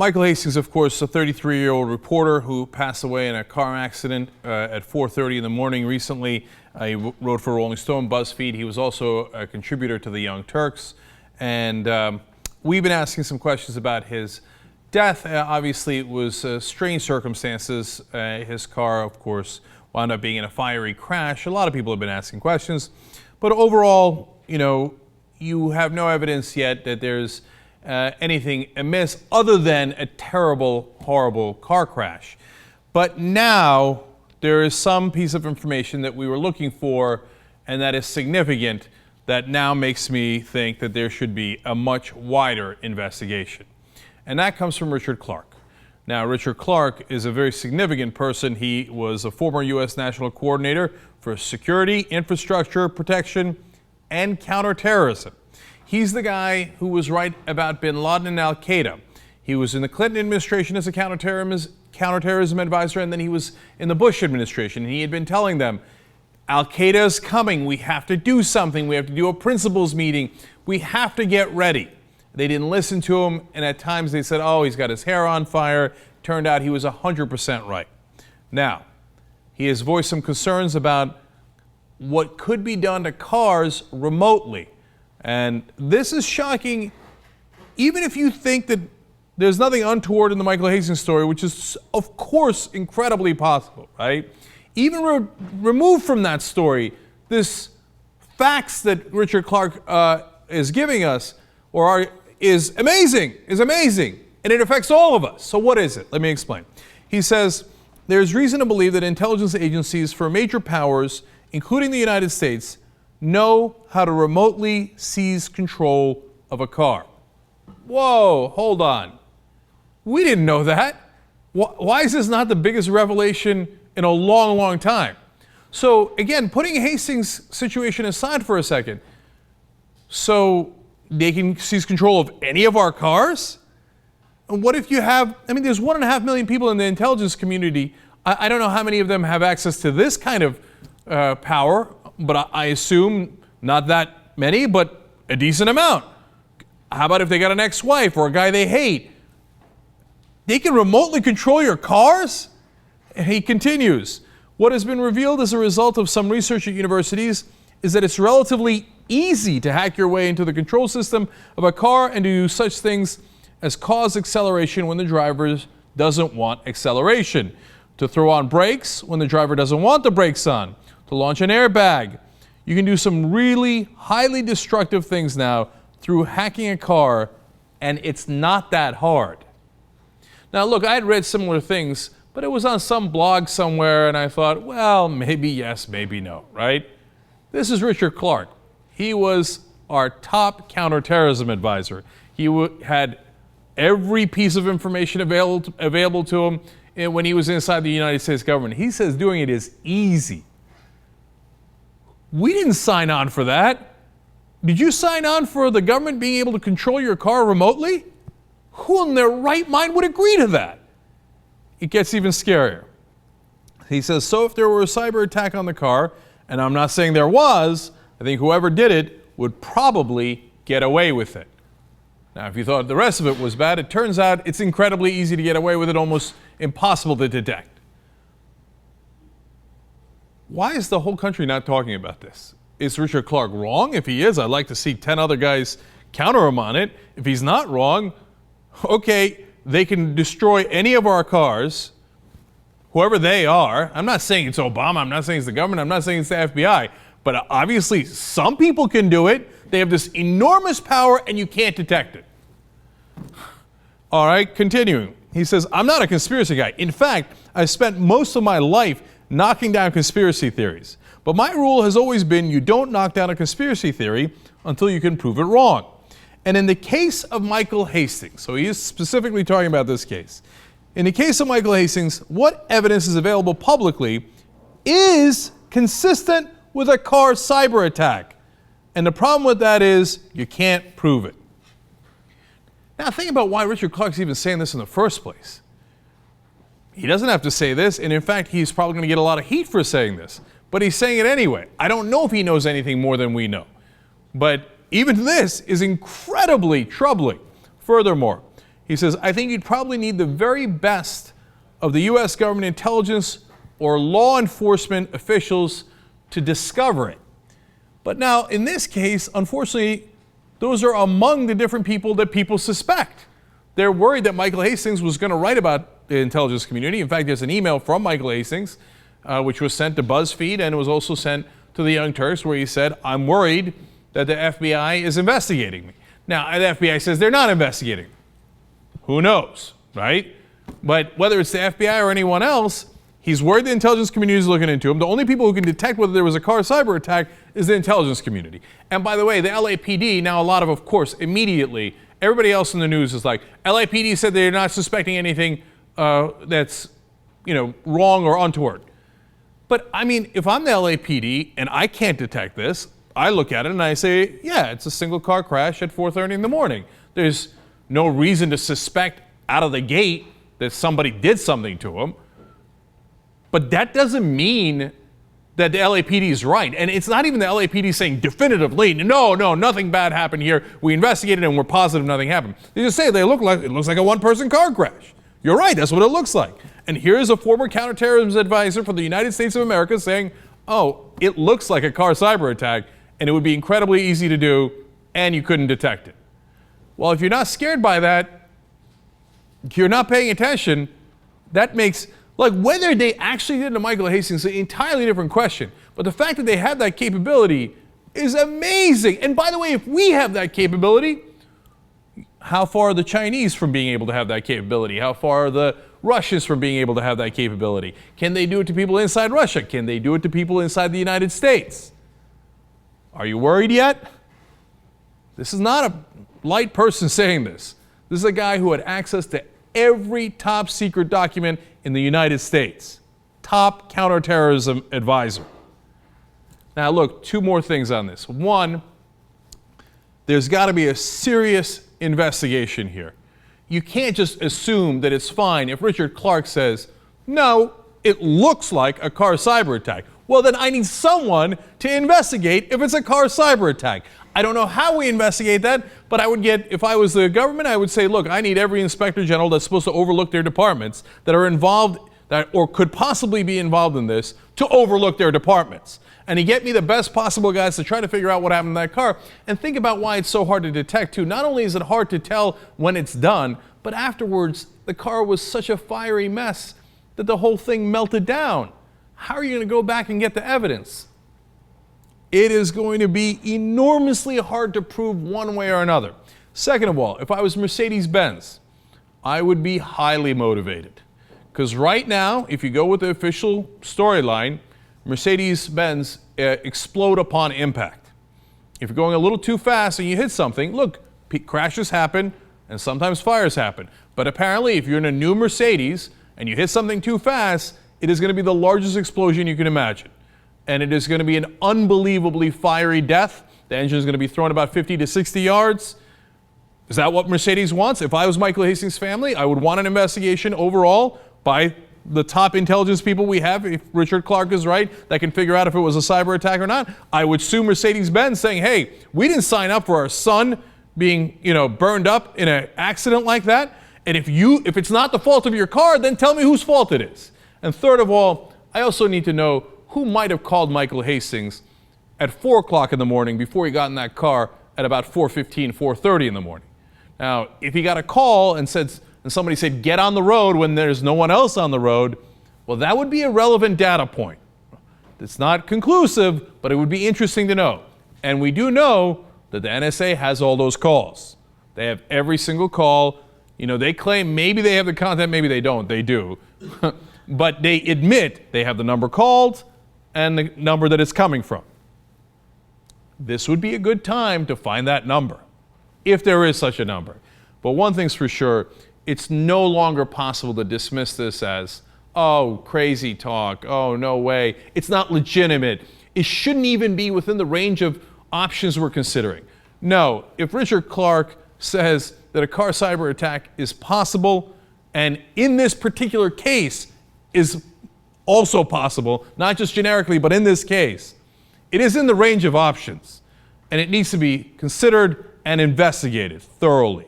Michael Hastings, of course, a 33-year-old reporter who passed away in a car accident at 4:30 in the morning recently. He wrote for Rolling Stone, BuzzFeed. He was also a contributor to the Young Turks. And we've been asking some questions about his death. Obviously, it was strange circumstances. His car, of course, wound up being in a fiery crash. A lot of people have been asking questions. But overall, you have no evidence yet that there's anything amiss other than a terrible, horrible car crash. But now there is some piece of information that we were looking for, and that is significant, that now makes me think that there should be a much wider investigation. And that comes from Richard Clarke. Now, Richard Clarke is a very significant person. He was a former U.S. National Coordinator for Security, Infrastructure Protection, and Counterterrorism. He's the guy who was right about bin Laden and al-Qaeda. He was in the Clinton administration as a counterterrorism advisor, and then he was in the Bush administration. And he had been telling them, al-Qaeda is coming. We have to do something. We have to do a principals meeting. We have to get ready. They didn't listen to him, and at times they said, oh, he's got his hair on fire. Turned out he was 100% right. Now, he has voiced some concerns about what could be done to cars remotely. And this is shocking, even if you think that there's nothing untoward in the Michael Hastings story, which is, of course, incredibly possible, right? Even removed from that story, this facts that Richard Clarke is giving us is amazing, and it affects all of us. So what is it? Let me explain. He says, there's reason to believe that intelligence agencies for major powers, including the United States, know how to remotely seize control of a car. Whoa, hold on. We didn't know that. Why is this not the biggest revelation in a long, long time? So again, putting Hastings' situation aside for a second, so they can seize control of any of our cars? And what if you have, there's 1.5 million people in the intelligence community. I don't know how many of them have access to this kind of power, but I assume not that many, but a decent amount. How about if they got an ex-wife or a guy they hate? They can remotely control your cars? And he continues, what has been revealed as a result of some research at universities is that it's relatively easy to hack your way into the control system of a car and to do such things as cause acceleration when the driver doesn't want acceleration, to throw on brakes when the driver doesn't want the brakes on, to launch an airbag. You can do some really highly destructive things now through hacking a car, and it's not that hard. Now look, I had read similar things, but it was on some blog somewhere, and I thought, well, maybe yes, maybe no, right? This is Richard Clarke. He was our top counterterrorism advisor. He had every piece of information available to him when he was inside the United States government. He says doing it is easy. We didn't sign on for that. Did you sign on for the government being able to control your car remotely? Who in their right mind would agree to that? It gets even scarier. He says, so if there were a cyber attack on the car, and I'm not saying there was, I think whoever did it would probably get away with it. Now, if you thought the rest of it was bad, it turns out it's incredibly easy to get away with it, almost impossible to detect. Why is the whole country not talking about this? Is Richard Clarke wrong? If he is, I'd like to see 10 other guys counter him on it. If he's not wrong, okay, they can destroy any of our cars, whoever they are. I'm not saying it's Obama, I'm not saying it's the government, I'm not saying it's the FBI, but obviously some people can do it. They have this enormous power and you can't detect it. All right, continuing. He says, I'm not a conspiracy guy. In fact, I spent most of my life knocking down conspiracy theories. But my rule has always been you don't knock down a conspiracy theory until you can prove it wrong. And in the case of Michael Hastings, so he is specifically talking about this case. In the case of Michael Hastings, what evidence is available publicly is consistent with a car cyber attack. And the problem with that is you can't prove it. Now think about why Richard Clarke's even saying this in the first place. He doesn't have to say this, and in fact, he's probably going to get a lot of heat for saying this. But he's saying it anyway. I don't know if he knows anything more than we know. But even this is incredibly troubling. Furthermore, He says, I think you'd probably need the very best of the U.S. government intelligence or law enforcement officials to discover it. But now, in this case, unfortunately, those are among the different people that people suspect. They're worried that Michael Hastings was going to write about the intelligence community. In fact, there's an email from Michael Hastings, which was sent to BuzzFeed, and it was also sent to the Young Turks, where he said, I'm worried that the FBI is investigating me. Now, the FBI says they're not investigating me. Who knows, right? But whether it's the FBI or anyone else, he's worried the intelligence community is looking into him. The only people who can detect whether there was a car cyber attack is the intelligence community. And by the way, the LAPD, now a lot of course, immediately, everybody else in the news is like, LAPD said they're not suspecting anything that's, wrong or untoward. But I mean, if I'm the LAPD and I can't detect this, I look at it and I say, yeah, it's a single car crash at 4:30 in the morning. There's no reason to suspect out of the gate that somebody did something to him. But that doesn't mean that the LAPD is right. And it's not even the LAPD saying definitively, no, nothing bad happened here. We investigated and we're positive nothing happened. They just say it looks like a one-person car crash. You're right, that's what it looks like. And here's a former counterterrorism advisor for the United States of America saying, oh, it looks like a car cyber attack and it would be incredibly easy to do and you couldn't detect it. Well, if you're not scared by that, you're not paying attention, that makes, whether they actually did it to Michael Hastings is an entirely different question. But the fact that they have that capability is amazing. And by the way, if we have that capability, how far are the Chinese from being able to have that capability? How far are the Russians from being able to have that capability? Can they do it to people inside Russia? Can they do it to people inside the United States? Are you worried yet? This is not a light person saying this. This is a guy who had access to every top secret document in the United States. Top counterterrorism advisor. Now look, two more things on this. One, there's got to be a serious investigation here. You can't just assume that it's fine if Richard Clarke says, no, it looks like a car cyber attack. Well, then I need someone to investigate if it's a car cyber attack. I don't know how we investigate that, but if I was the government, I would say, look, I need every inspector general that's supposed to overlook their departments that are involved or could possibly be involved in this to overlook their departments. And you get me the best possible guys to try to figure out what happened to that car. And think about why it's so hard to detect, too. Not only is it hard to tell when it's done, but afterwards, the car was such a fiery mess that the whole thing melted down. How are you going to go back and get the evidence? It is going to be enormously hard to prove one way or another. Second of all, if I was Mercedes-Benz, I would be highly motivated. Because right now, if you go with the official storyline, Mercedes-Benz explode upon impact. If you're going a little too fast and you hit something, look, crashes happen and sometimes fires happen. But apparently, if you're in a new Mercedes and you hit something too fast, it is going to be the largest explosion you can imagine. And it is going to be an unbelievably fiery death. The engine is going to be thrown about 50 to 60 yards. Is that what Mercedes wants? If I was Michael Hastings' family, I would want an investigation overall by the top intelligence people we have, if Richard Clarke is right, that can figure out if it was a cyber attack or not. I would sue Mercedes-Benz saying, hey, we didn't sign up for our son being, burned up in an accident like that. And if it's not the fault of your car, then tell me whose fault it is. And third of all, I also need to know who might have called Michael Hastings at 4 o'clock in the morning before he got in that car at about 4:15, 4:30 in the morning. Now, if he got a call and somebody said, get on the road when there's no one else on the road, well, that would be a relevant data point. It's not conclusive, but it would be interesting to know. And we do know that the NSA has all those calls. They have every single call. They claim maybe they have the content, maybe they don't. They do. But they admit they have the number called and the number that it's coming from. This would be a good time to find that number, if there is such a number. But one thing's for sure, it's no longer possible to dismiss this as, oh, crazy talk, oh, no way. It's not legitimate. It shouldn't even be within the range of options we're considering. No, if Richard Clarke says that a car cyber attack is possible, and in this particular case is also possible, not just generically, but in this case, it is in the range of options, and it needs to be considered and investigated thoroughly.